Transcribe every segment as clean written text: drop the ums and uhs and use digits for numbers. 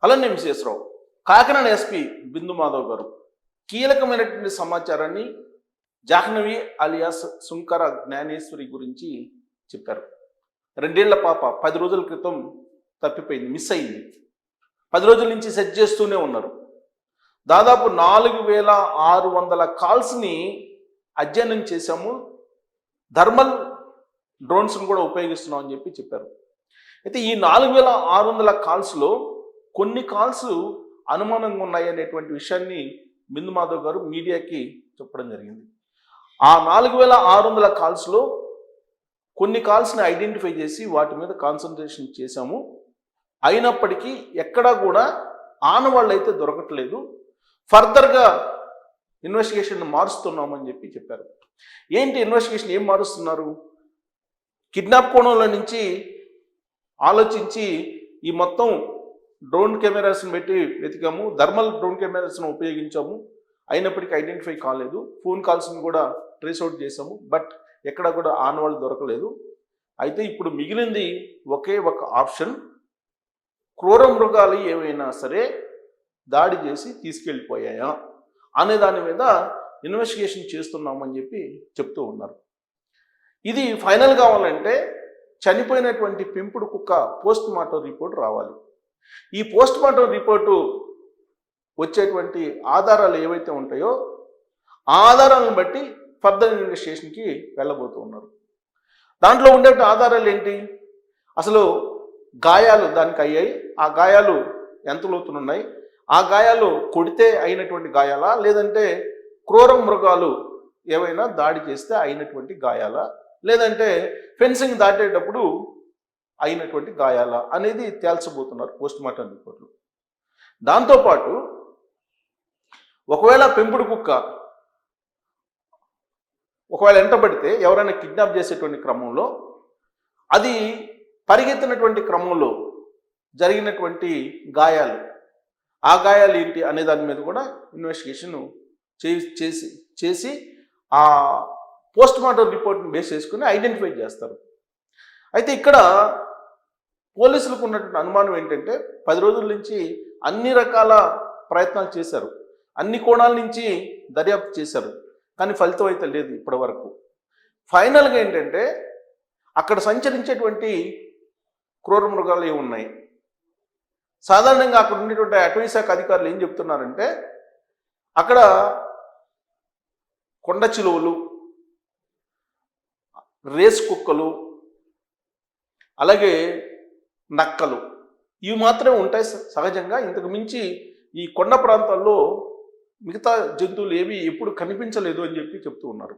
అలానే విశేషరావు కాకినాడ ఎస్పీ బిందు మాధవ్ గారు కీలకమైనటువంటి సమాచారాన్ని జాహ్నవి అలియాస్ సుంకర జ్ఞానేశ్వరి గురించి చెప్పారు. 2 ఏళ్ల పాప 10 రోజుల క్రితం తప్పిపోయింది, మిస్ అయింది. 10 రోజుల నుంచి సెర్చ్ చేస్తూనే ఉన్నారు. దాదాపు 4600 కాల్స్ని అధ్యయనం చేశాము, థర్మల్ డ్రోన్స్ను కూడా ఉపయోగిస్తున్నాం అని చెప్పారు. అయితే ఈ 4600 కాల్స్లో కొన్ని కాల్స్ అనుమానంగా ఉన్నాయి అనేటువంటి విషయాన్ని బిందు మాధవ్ గారు మీడియాకి చెప్పడం జరిగింది. ఆ 4600 కాల్స్లో కొన్ని కాల్స్ని ఐడెంటిఫై చేసి వాటి మీద కాన్సన్ట్రేషన్ చేశాము. అయినప్పటికీ ఎక్కడా కూడా ఆనవాళ్ళు అయితే దొరకట్లేదు, ఫర్దర్గా ఇన్వెస్టిగేషన్ మారుస్తున్నామని చెప్పారు. ఏంటి ఇన్వెస్టిగేషన్, ఏం మారుస్తున్నారు? కిడ్నాప్ కోణంలో నుంచి ఆలోచించి ఈ మొత్తం డ్రోన్ కెమెరాస్ని పెట్టి వెతికాము, థర్మల్ డ్రోన్ కెమెరాస్ను ఉపయోగించాము, అయినప్పటికీ ఐడెంటిఫై కాలేదు. ఫోన్ కాల్స్ని కూడా ట్రేస్ అవుట్ చేసాము, బట్ ఎక్కడ కూడా ఆనవాళ్ళు దొరకలేదు. అయితే ఇప్పుడు మిగిలింది ఒకే ఒక ఆప్షన్, క్రూర మృగాలు ఏమైనా సరే దాడి చేసి తీసుకెళ్ళిపోయాయా అనే దాని మీద ఇన్వెస్టిగేషన్ చేస్తున్నామని చెప్తూ ఉన్నారు. ఇది ఫైనల్ కావాలంటే చనిపోయినటువంటి పెంపుడు కుక్క పోస్ట్ మార్టం రిపోర్ట్ రావాలి. ఈ పోస్ట్ మార్టం రిపోర్టు వచ్చేటువంటి ఆధారాలు ఏవైతే ఉంటాయో ఆ ఆధారాలను బట్టి ఫర్దర్ ఇన్వెస్టిగేషన్కి వెళ్ళబోతూ ఉన్నారు. దాంట్లో ఉండే ఆధారాలు ఏంటి? అసలు గాయాలు దానికి అయ్యాయి, ఆ గాయాలు ఎంత లోతునున్నాయి, ఆ గాయాలు కొడితే అయినటువంటి గాయాలా, లేదంటే క్రూర మృగాలు ఏవైనా దాడి చేస్తే అయినటువంటి గాయాలా, లేదంటే ఫెన్సింగ్ దాటేటప్పుడు అయినటువంటి గాయాలా అనేది తేల్చబోతున్నారు పోస్ట్ మార్టం రిపోర్ట్లు. దాంతోపాటు ఒకవేళ పెంపుడు కుక్క వెంటబడితే ఎవరైనా కిడ్నాప్ చేసేటువంటి క్రమంలో అది పరిగెత్తినటువంటి క్రమంలో జరిగినటువంటి గాయాలు, ఆ గాయాలు ఏంటి అనే దాని మీద కూడా ఇన్వెస్టిగేషన్ చేసి ఆ పోస్ట్ మార్టం రిపోర్ట్ని బేస్ చేసుకుని ఐడెంటిఫై చేస్తారు. అయితే ఇక్కడ పోలీసులకు ఉన్నటువంటి అనుమానం ఏంటంటే 10 రోజుల నుంచి అన్ని రకాల ప్రయత్నాలు చేశారు, అన్ని కోణాల నుంచి దర్యాప్తు చేశారు, కానీ ఫలితం అయితే లేదు ఇప్పటి వరకు. ఫైనల్గా ఏంటంటే అక్కడ సంచరించేటువంటి క్రూర మృగాలు ఏమున్నాయి, సాధారణంగా అక్కడ ఉండేటువంటి అటవీ శాఖ అధికారులు ఏం చెప్తున్నారంటే అక్కడ కొండ చిలువలు, రేస్ కుక్కలు, అలాగే నక్కలు, ఇవి మాత్రమే ఉంటాయి సహజంగా. ఇంతకు మించి ఈ కొండ ప్రాంతాల్లో మిగతా జంతువులు ఏవి ఎప్పుడు కనిపించలేదు అని చెప్తూ ఉన్నారు.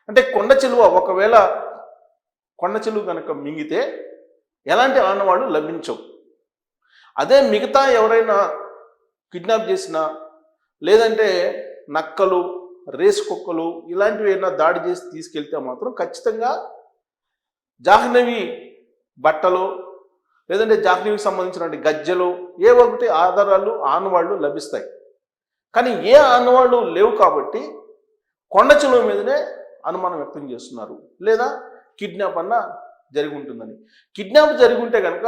అంటే కొండ చిలువ, ఒకవేళ కొండ చిలువ కనుక మింగితే ఎలాంటి ఆనవాళ్ళు లభించవు. అదే మిగతా ఎవరైనా కిడ్నాప్ చేసినా, లేదంటే నక్కలు, రేస్ కుక్కలు ఇలాంటివి ఏమైనా దాడి చేసి తీసుకెళ్తే మాత్రం ఖచ్చితంగా జాహ్నవి బట్టలు, లేదంటే జాహ్నవికి సంబంధించినటువంటి గజ్జలు, ఏ ఒకటి ఆధారాలు ఆనవాళ్ళు లభిస్తాయి. కానీ ఏ ఆనవాళ్ళు లేవు కాబట్టి కొండ చిలువ మీదనే అనుమానం వ్యక్తం చేస్తున్నారు, లేదా కిడ్నాప్ అన్న జరిగి ఉంటుందని. కిడ్నాప్ జరిగి ఉంటే కనుక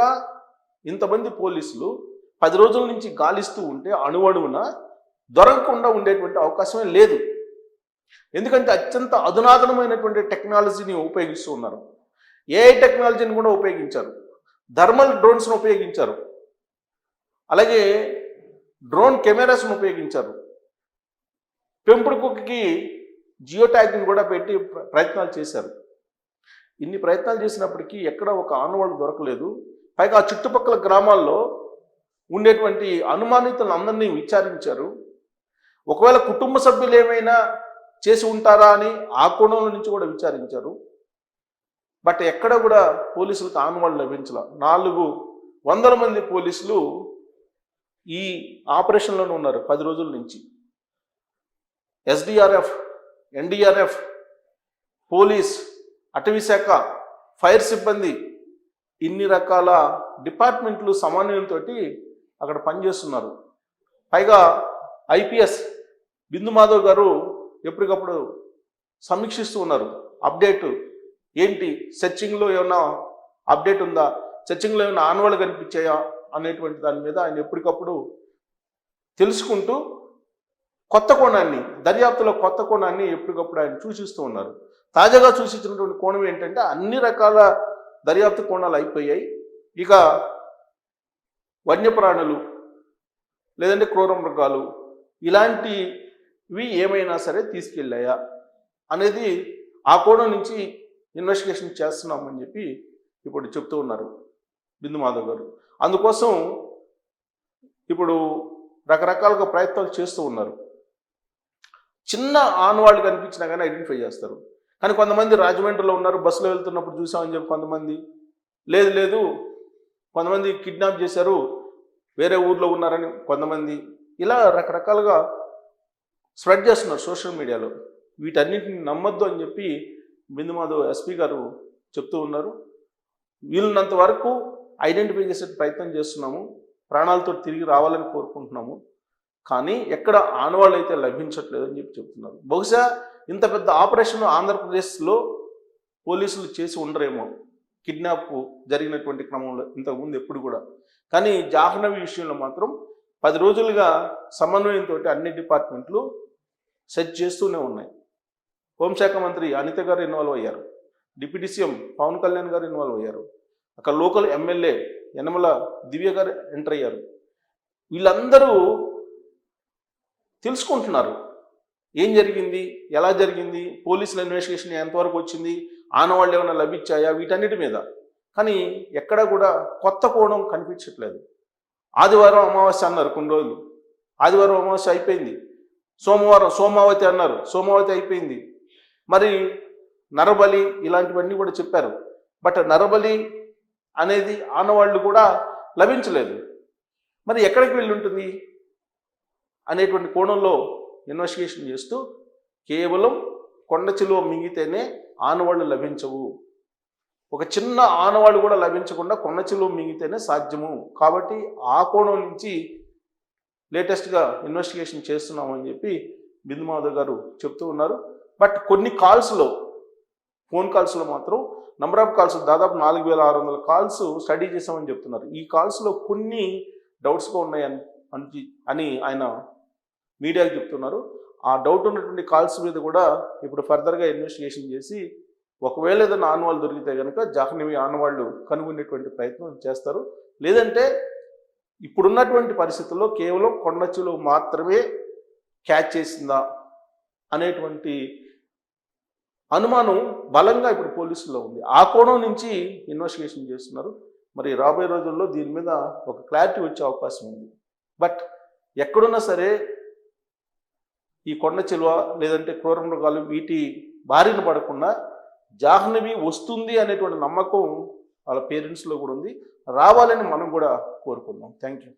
ఇంతమంది పోలీసులు 10 రోజుల నుంచి గాలిస్తూ ఉంటే అణువణువున దొరకకుండా ఉండేటువంటి అవకాశమే లేదు. ఎందుకంటే అత్యంత అధునాతనమైనటువంటి టెక్నాలజీని ఉపయోగిస్తూ ఉన్నారు. ఏఐ టెక్నాలజీని కూడా ఉపయోగించారు, థర్మల్ డ్రోన్స్ను ఉపయోగించారు, అలాగే డ్రోన్ కెమెరాస్ను ఉపయోగించారు, పెంపుడు కుక్కకి జియో ట్యాగ్ని కూడా పెట్టి ప్రయత్నాలు చేశారు. ఇన్ని ప్రయత్నాలు చేసినప్పటికీ ఎక్కడ ఒక ఆనవాళ్ళు దొరకలేదు. పైగా ఆ చుట్టుపక్కల గ్రామాల్లో ఉండేటువంటి అనుమానితులను అందరినీ విచారించారు. ఒకవేళ కుటుంబ సభ్యులు ఏమైనా చేసి ఉంటారా అని ఆ కోణంలో నుంచి కూడా విచారించారు. బట్ ఎక్కడ కూడా పోలీసులకు ఆనవాళ్ళు లభించాల. 400 మంది పోలీసులు ఈ ఆపరేషన్లోనే ఉన్నారు 10 రోజుల నుంచి. ఎస్డిఆర్ఎఫ్, ఎన్డీఆర్ఎఫ్, పోలీస్, అటవీ శాఖ, ఫైర్ సిబ్బంది, ఇన్ని రకాల డిపార్ట్మెంట్లు సమన్వయంతో అక్కడ పనిచేస్తున్నారు. పైగా ఐపీఎస్ బిందు మాధవ్ గారు ఎప్పటికప్పుడు సమీక్షిస్తూ ఉన్నారు. అప్డేట్ ఏంటి, సెర్చింగ్లో ఏమైనా అప్డేట్ ఉందా, సెర్చింగ్లో ఏమైనా ఆనవాళ్ళు కనిపించాయా, అనేటువంటి దాని మీద ఆయన ఎప్పటికప్పుడు తెలుసుకుంటూ కొత్త కోణాన్ని, దర్యాప్తులో కొత్త కోణాన్ని ఎప్పటికప్పుడు ఆయన సూచిస్తూ ఉన్నారు. తాజాగా సూచించినటువంటి కోణం ఏంటంటే అన్ని రకాల దర్యాప్తు కోణాలు అయిపోయాయి, ఇక వన్యప్రాణులు లేదంటే క్రూర మృగాలు ఇలాంటివి ఏమైనా సరే తీసుకెళ్ళాయా అనేది ఆ కోణం నుంచి ఇన్వెస్టిగేషన్ చేస్తున్నామని చెప్పి ఇప్పుడు చెప్తూ ఉన్నారు బిందు మాధవ్ గారు. అందుకోసం ఇప్పుడు రకరకాలుగా ప్రయత్నాలు చేస్తూ ఉన్నారు. చిన్న ఆనవాళ్ళు కనిపించినా కానీ ఐడెంటిఫై చేస్తారు. కానీ కొంతమంది రాజమండ్రిలో ఉన్నారు, బస్సులో వెళ్తున్నప్పుడు చూసామని చెప్పి కొంతమంది, లేదు కొంతమంది కిడ్నాప్ చేశారు, వేరే ఊర్లో ఉన్నారని కొంతమంది, ఇలా రకరకాలుగా స్ప్రెడ్ చేస్తున్నారు సోషల్ మీడియాలో. వీటన్నిటిని నమ్మొద్దు అని చెప్పి బిందు మాధవ్ ఎస్పీ గారు చెప్తూ ఉన్నారు. వీలున్నంత వరకు ఐడెంటిఫై చేసే ప్రయత్నం చేస్తున్నాము, ప్రాణాలతో తిరిగి రావాలని కోరుకుంటున్నాము, కానీ ఎక్కడ ఆనవాళ్ళు అయితే లభించట్లేదని చెప్పి చెప్తున్నారు. బహుశా ఇంత పెద్ద ఆపరేషన్ ఆంధ్రప్రదేశ్లో పోలీసులు చేసి ఉండరేమో కిడ్నాప్ జరిగినటువంటి క్రమంలో ఇంతకుముందు ఎప్పుడు కూడా. కానీ జాహ్నవి విషయంలో మాత్రం 10 రోజులుగా సమన్వయంతో అన్ని డిపార్ట్మెంట్లు సెట్ చేస్తూనే ఉన్నాయి. హోంశాఖ మంత్రి అనిత గారు ఇన్వాల్వ్ అయ్యారు, డిప్యూటీ సీఎం పవన్ కళ్యాణ్ గారు ఇన్వాల్వ్ అయ్యారు, అక్కడ లోకల్ ఎమ్మెల్యే యనమల దివ్య గారు ఎంటర్ అయ్యారు. వీళ్ళందరూ తెలుసుకుంటున్నారు ఏం జరిగింది, ఎలా జరిగింది, పోలీసుల ఇన్వెస్టిగేషన్ ఎంతవరకు వచ్చింది, ఆనవాళ్ళు ఏమైనా లభించాయా, వీటన్నిటి మీద. కానీ ఎక్కడా కూడా కొత్త కోణం కనిపించట్లేదు. ఆదివారం అమావాస్య అన్నారు కొన్ని రోజులు, ఆదివారం అమావాస్య అయిపోయింది. సోమవారం సోమావతి అన్నారు, సోమావతి అయిపోయింది. మరి నరబలి ఇలాంటివన్నీ కూడా చెప్పారు, బట్ నరబలి అనేది ఆనవాళ్ళు కూడా లభించలేదు. మరి ఎక్కడికి వెళ్ళి ఉంటుంది అనేటువంటి కోణంలో ఇన్వెస్టిగేషన్ చేస్తూ కేవలం కొండ చిలువ మింగితేనే ఆనవాళ్ళు లభించవు, ఒక చిన్న ఆనవాళ్ళు కూడా లభించకుండా కొండ చిలువ మింగితేనే సాధ్యము. కాబట్టి ఆ కోణం నుంచి లేటెస్ట్గా ఇన్వెస్టిగేషన్ చేస్తున్నామని చెప్పి బిందు మాధవ్ గారు చెప్తూ ఉన్నారు. బట్ కొన్ని కాల్స్లో, ఫోన్ కాల్స్లో మాత్రం నంబర్ ఆఫ్ కాల్స్ దాదాపు 4600 కాల్స్ స్టడీ చేసామని చెప్తున్నారు. ఈ కాల్స్లో కొన్ని డౌట్స్గా ఉన్నాయని అని ఆయన మీడియాకి చెప్తున్నారు. ఆ డౌట్ ఉన్నటువంటి కాల్స్ మీద కూడా ఇప్పుడు ఫర్దర్గా ఇన్వెస్టిగేషన్ చేసి ఒకవేళ ఏదైనా ఆనవాళ్ళు దొరికితే కనుక జాహ్నవి ఆనవాళ్ళు కనుగొనేటువంటి ప్రయత్నం చేస్తారు. లేదంటే ఇప్పుడున్నటువంటి పరిస్థితుల్లో కేవలం కొండ చిలువ మాత్రమే క్యాచ్ చేసిందా అనేటువంటి అనుమానం బలంగా ఇప్పుడు పోలీసుల్లో ఉంది. ఆ కోణం నుంచి ఇన్వెస్టిగేషన్ చేస్తున్నారు. మరి రాబోయే రోజుల్లో దీని మీద ఒక క్లారిటీ వచ్చే అవకాశం ఉంది. బట్ ఎక్కడున్నా సరే ఈ కొండ చిలువ లేదంటే క్రూర మృగాలు వీటి బారిన పడకుండా జాహ్నవి వస్తుంది అనేటువంటి నమ్మకం వాళ్ళ పేరెంట్స్లో కూడా ఉంది. రావాలని మనం కూడా కోరుకుందాం. Thank you.